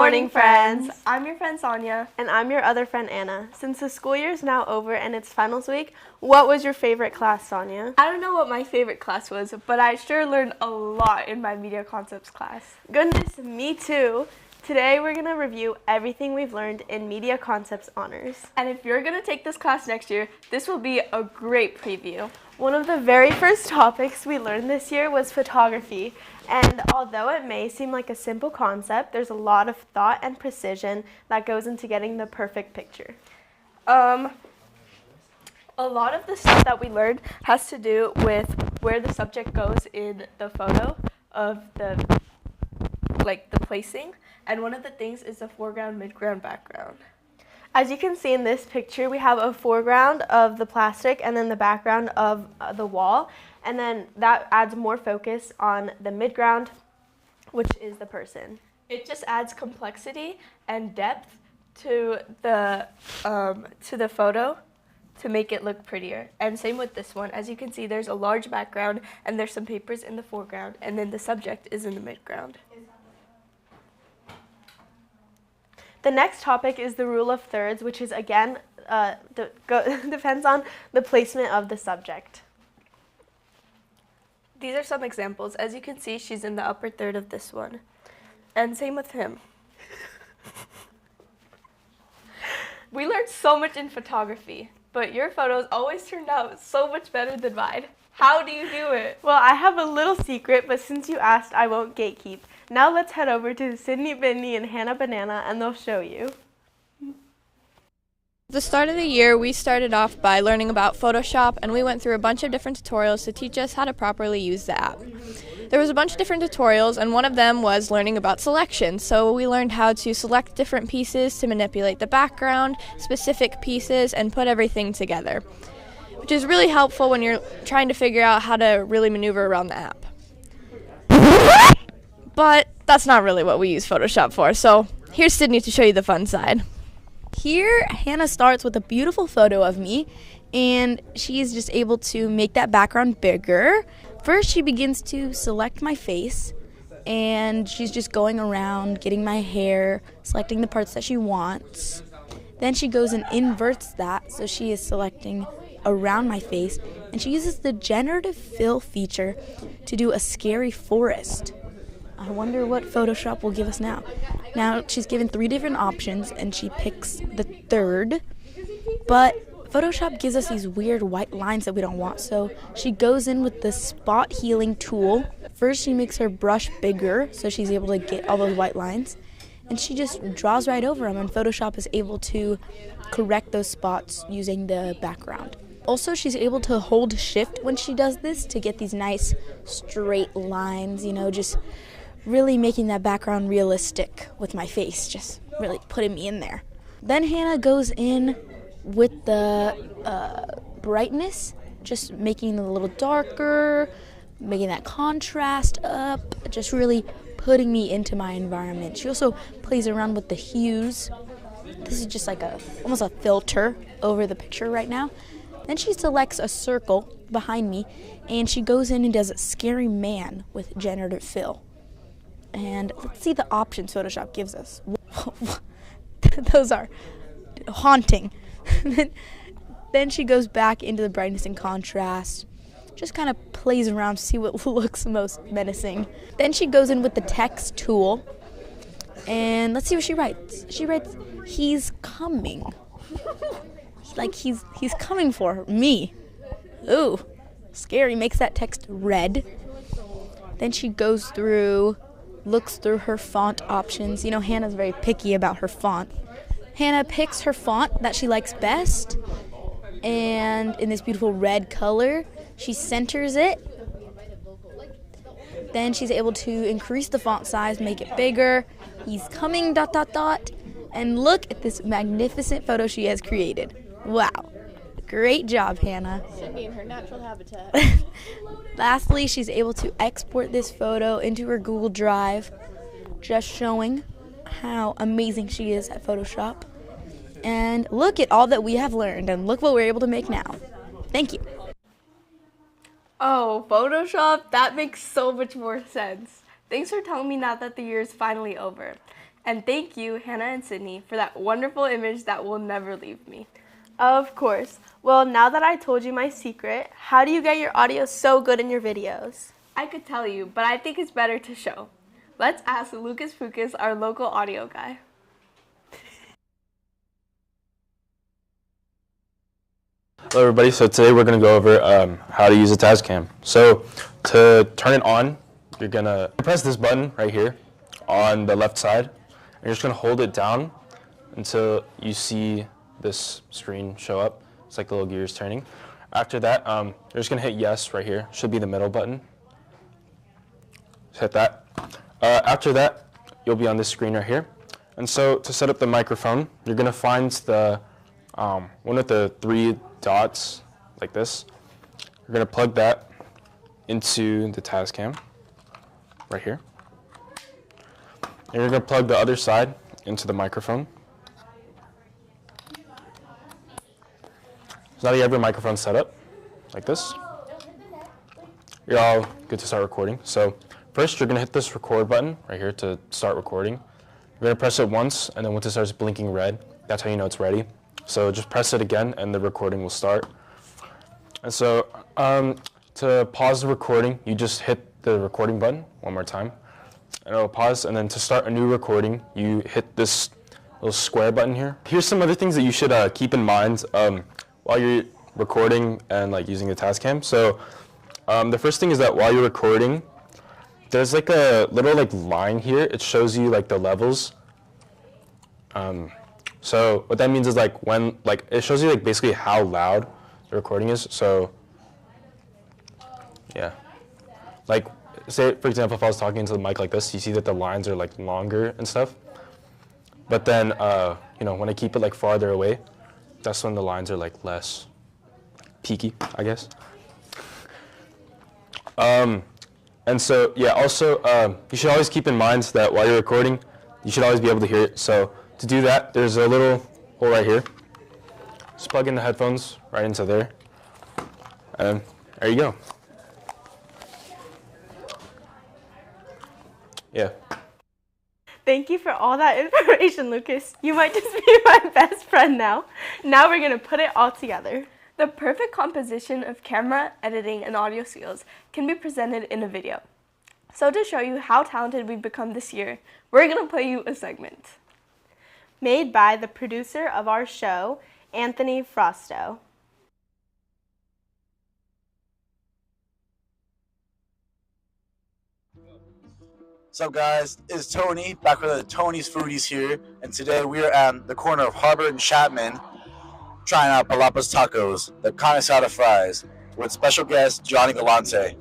morning, friends. I'm your friend Sonia. And I'm your other friend Anna. Since the school year is now over and it's finals week, what was your favorite class, Sonia? I don't know what my favorite class was, but I sure learned a lot in my media concepts class. Goodness, me too. Today we're going to review everything we've learned in Media Concepts Honors. And if you're going to take this class next year, this will be a great preview. One of the very first topics we learned this year was photography. And although it may seem like a simple concept, there's a lot of thought and precision that goes into getting the perfect picture. A lot of the stuff that we learned has to do with where the subject goes in the photo of the placing. And one of the things is the foreground, midground, background. As you can see in this picture, we have a foreground of the plastic and then the background of the wall. And then that adds more focus on the midground, which is the person. It just adds complexity and depth to the photo to make it look prettier. And same with this one. As you can see, there's a large background and there's some papers in the foreground, and then the subject is in the midground. The next topic is the rule of thirds, which is again depends on the placement of the subject. These are some examples. As you can see, she's in the upper third of this one. And same with him. We learned so much in photography, but your photos always turned out so much better than mine. How do you do it? Well, I have a little secret, but since you asked, I won't gatekeep. Now let's head over to Sydney Bidney and Hannah Banana, and they'll show you. At the start of the year, we started off by learning about Photoshop, and we went through a bunch of different tutorials to teach us how to properly use the app. There was a bunch of different tutorials, and one of them was learning about selection. So we learned how to select different pieces to manipulate the background, specific pieces, and put everything together, which is really helpful when you're trying to figure out how to really maneuver around the app. But that's not really what we use Photoshop for, so here's Sydney to show you the fun side. Here, Hannah starts with a beautiful photo of me, and she's just able to make that background bigger. First, she begins to select my face, and she's just going around, getting my hair, selecting the parts that she wants. Then she goes and inverts that, so she is selecting around my face, and she uses the generative fill feature to do a scary forest. I wonder what Photoshop will give us now. Now she's given 3 different options and she picks the third, but Photoshop gives us these weird white lines that we don't want, so she goes in with the spot healing tool. First she makes her brush bigger so she's able to get all those white lines, and she just draws right over them, and Photoshop is able to correct those spots using the background. Also, she's able to hold shift when she does this to get these nice straight lines, just really making that background realistic with my face, just really putting me in there. Then Hannah goes in with the brightness, just making it a little darker, making that contrast up, just really putting me into my environment. She also plays around with the hues. This is just like almost a filter over the picture right now. Then she selects a circle behind me, and she goes in and does a scary man with generative fill. And let's see the options Photoshop gives us. Those are haunting. Then she goes back into the brightness and contrast, just kind of plays around to see what looks most menacing. Then she goes in with the text tool, and let's see what she writes. She writes, "He's coming." Like he's coming for me. Ooh, scary. Makes that text red. Then she goes through, looks through her font options. Hannah's very picky about her font. Hannah picks her font that she likes best, and in this beautiful red color, she centers it. Then she's able to increase the font size, make it bigger. He's coming, ... And look at this magnificent photo she has created. Wow. Great job, Hannah. Sydney in her natural habitat. Lastly, she's able to export this photo into her Google Drive, just showing how amazing she is at Photoshop. And look at all that we have learned, and look what we're able to make now. Thank you. Oh, Photoshop? That makes so much more sense. Thanks for telling me now that the year is finally over. And thank you, Hannah and Sydney, for that wonderful image that will never leave me. Of course. Well, now that I told you my secret, how do you get your audio so good in your videos? I could tell you, but I think it's better to show. Let's ask Lucas Fucas, our local audio guy. Hello everybody, so today we're going to go over how to use a Tascam. So to turn it on, you're going to press this button right here on the left side, and you're just going to hold it down until you see this screen show up. It's like the little gears turning. After that, you're just going to hit yes right here. Should be the middle button. Just hit that. After that, you'll be on this screen right here. And so to set up the microphone, you're going to find the one of the 3 dots like this. You're going to plug that into the Tascam right here. And you're going to plug the other side into the microphone. So now you have your microphone set up like this. You're all good to start recording. So first you're going to hit this record button right here to start recording. You're going to press it once, and then once it starts blinking red, that's how you know it's ready. So just press it again and the recording will start. And so to pause the recording, you just hit the recording button one more time and it'll pause. And then to start a new recording, you hit this little square button here. Here's some other things that you should keep in mind while you're recording and like using the Tascam. So the first thing is that while you're recording, there's like a little like line here. It shows you like the levels. So what that means is like when like it shows you like basically how loud the recording is. So yeah, like say for example if I was talking into the mic like this, you see that the lines are like longer and stuff. But then you know, when I keep it like farther away, that's when the lines are like less peaky, I guess. And so yeah, also you should always keep in mind that while you're recording, you should always be able to hear it. So to do that, there's a little hole right here. Just plug in the headphones right into there. And there you go. Yeah. Thank you for all that information, Lucas. You might just be my best friend now. Now we're going to put it all together. The perfect composition of camera, editing, and audio skills can be presented in a video. So to show you how talented we've become this year, we're going to play you a segment. Made by the producer of our show, Anthony Frosto. What's up, guys? It's Tony, back with the Tony's Foodies here, and today we are at the corner of Harbor and Chapman trying out Palapas Tacos, the carne asada fries, with special guest Johnny Galante.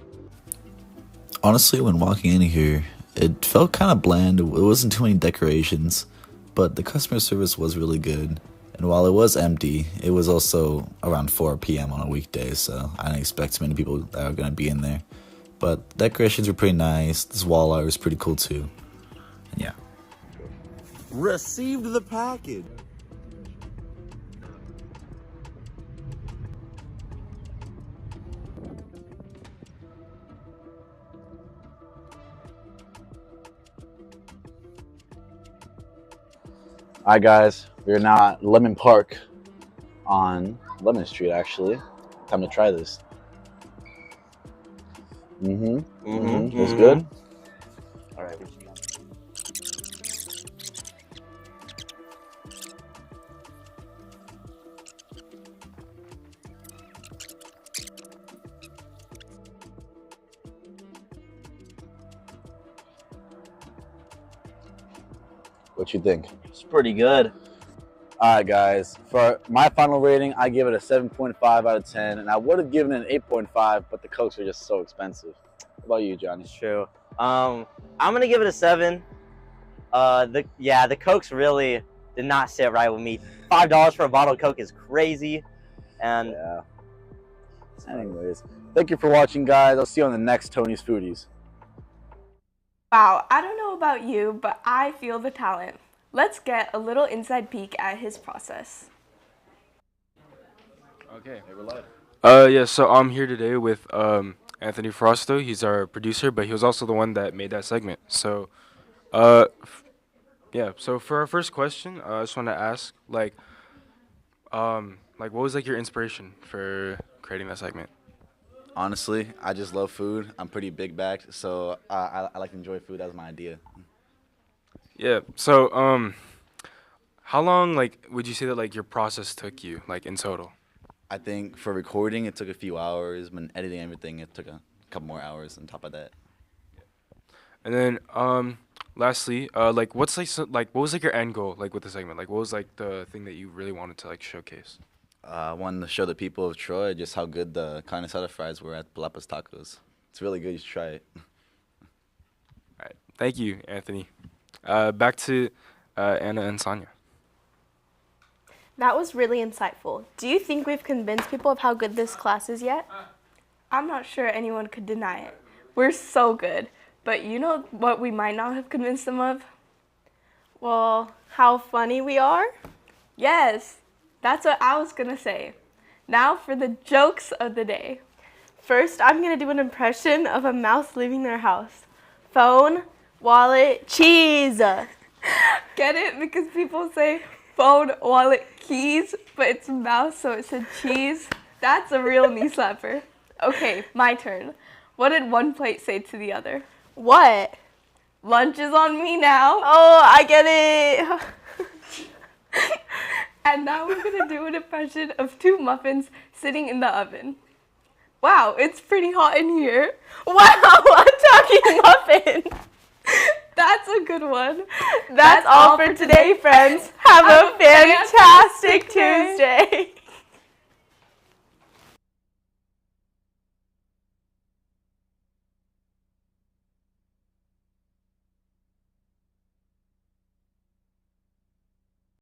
Honestly, when walking in here, it felt kind of bland. It wasn't too many decorations, but the customer service was really good. And while it was empty, it was also around 4 p.m. on a weekday, so I didn't expect too many people that are going to be in there. But decorations were pretty nice. This wall art was pretty cool too. And yeah. Received the package. All right, guys, we're now at Lemon Park on Lemon Street, actually. Time to try this. Looks good. All right. What you think? It's pretty good. All right, guys. For my final rating, I give it a 7.5 out of 10, and I would have given it an 8.5, but the Cokes are just so expensive. What about you, Johnny? It's true. I'm gonna give it a 7. The Cokes really did not sit right with me. $5 for a bottle of Coke is crazy, and Yeah. Anyways, thank you for watching, guys. I'll see you on the next Tony's Foodies. Wow, I don't know about you, but I feel the talent. Let's get a little inside peek at his process. Okay. Yeah, so I'm here today with Anthony Frosto. He's our producer, but he was also the one that made that segment. So Yeah. So for our first question, I just want to ask, what was like your inspiration for creating that segment? Honestly, I just love food. I'm pretty big backed, so I like to enjoy food. That was my idea. Yeah. So how long would you say that your process took you in total? I think for recording it took a few hours, but editing everything it took a couple more hours on top of that. And then lastly, what was your end goal with the segment? What was the thing that you really wanted to showcase? I wanted to show the people of Troy just how good the carne asada fries were at Palapas Tacos. It's really good. You should try it. All right. Thank you, Anthony. Back to Anna and Sonia. That was really insightful. Do you think we've convinced people of how good this class is yet? I'm not sure anyone could deny it. We're so good. But you know what we might not have convinced them of? Well, how funny we are? Yes, that's what I was gonna say. Now for the jokes of the day. First, I'm gonna do an impression of a mouse leaving their house. Phone, wallet, cheese. Get it? Because people say phone, wallet, keys, but it's mouse, so it said cheese. That's a real knee slapper. Okay, my turn. What did one plate say to the other? What? Lunch is on me now. Oh, I get it. And now we're gonna do an impression of two muffins sitting in the oven. Wow, it's pretty hot in here. Wow, a talking muffin. That's a good one. That's all for today, friends. Have a fantastic Tuesday.